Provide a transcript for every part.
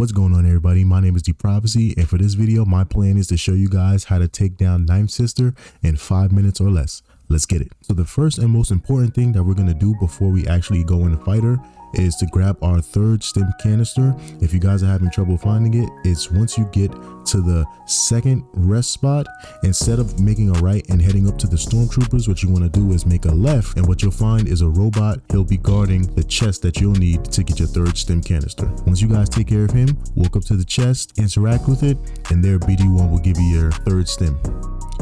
What's going on, everybody? My name is The Prophecy, and for this video my plan is to show you guys how to take down Ninth Sister in 5 minutes or less. Let's get it. So the first and most important thing that we're going to do before we actually go in and fight her is to grab our third stim canister. If you guys are having trouble finding it, it's once you get to the second rest spot, instead of making a right and heading up to the stormtroopers, what you want to do is make a left, and what you'll find is a robot. He'll be guarding the chest that you'll need to get your third stim canister. Once you guys take care of him, walk up to the chest, interact with it, and there BD1 will give you your third stim.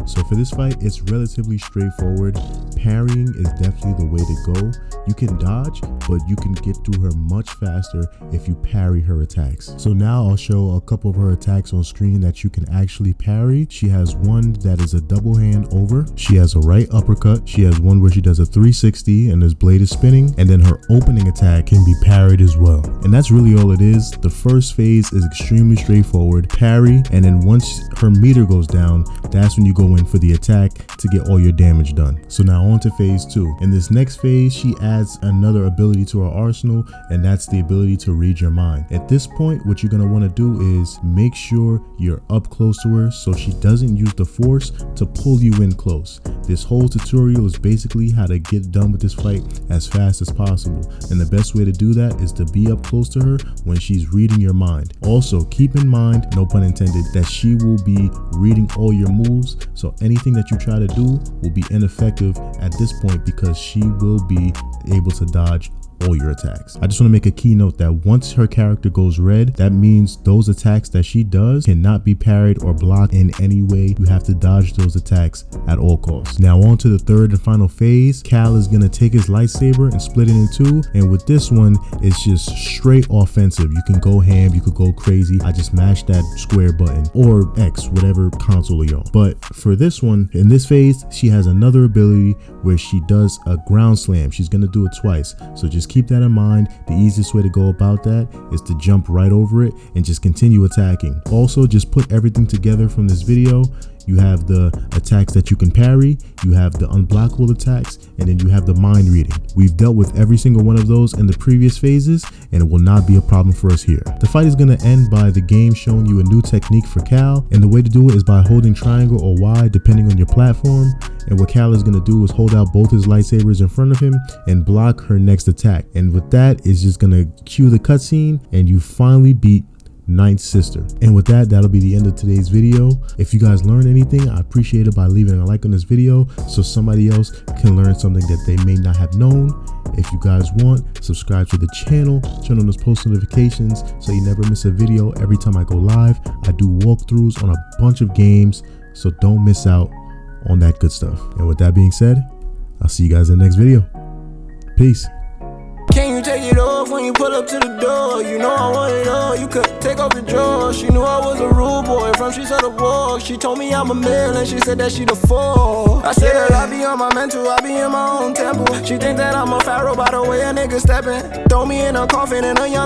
So for this fight, it's relatively straightforward. Parrying is definitely the way to go. You can dodge, but you can get through her much faster if you parry her attacks. So now I'll show a couple of her attacks on screen that you can actually parry. She has one that is a double hand over. She has a right uppercut. She has one where she does a 360 and this blade is spinning. And then her opening attack can be parried as well. And that's really all it is. The first phase is extremely straightforward. Parry, and then once her meter goes down, that's when you go in for the attack to get all your damage done. So now on to phase 2. In this next phase, she adds another ability to her arsenal, and that's the ability to read your mind. At this point, what you're going to want to do is make sure you're up close to her so she doesn't use the force to pull you in close. This whole tutorial is basically how to get done with this fight as fast as possible, and the best way to do that is to be up close to her when she's reading your mind. Also, keep in mind, no pun intended, that she will be reading all your moves, so anything that you try to do will be ineffective at this point because she will be able to dodge all your attacks. I just want to make a key note that once her character goes red, that means those attacks that she does cannot be parried or blocked in any way. You have to dodge those attacks at all costs. Now on to the third and final phase. Cal is going to take his lightsaber and split it in two, and with this one it's just straight offensive. You can go ham, you could go crazy. I just mashed that square button or X, whatever console you're on. But for this one, in this phase, she has another ability where she does a ground slam. She's going to do it twice, so just keep that in mind. The easiest way to go about that is to jump right over it and just continue attacking. Also, just put everything together from this video. You have the attacks that you can parry, you have the unblockable attacks, and then you have the mind reading. We've dealt with every single one of those in the previous phases, and it will not be a problem for us here. The fight is going to end by the game showing you a new technique for Cal, and the way to do it is by holding triangle or Y depending on your platform. And what Cal is going to do is hold out both his lightsabers in front of him and block her next attack. And with that, it's just going to cue the cutscene, and you finally beat Ninth Sister. And with that, that'll be the end of today's video. If you guys learned anything, I appreciate it by leaving a like on this video so somebody else can learn something that they may not have known. If you guys want, subscribe to the channel, turn on those post notifications so you never miss a video. Every time I go live, I do walkthroughs on a bunch of games, so don't miss out on that good stuff. And with that being said, I'll see you guys in the next video. Peace. Can you take it off when you pull up to the door? You know I want it all, you could take off the drawers. She knew I was a rude boy from streets of the walk. She told me I'm a male and she said that she the four. I said that I be on my mental, I be in my own temple. She think that I'm a pharaoh by the way a nigga stepping. Throw me in a coffin and a young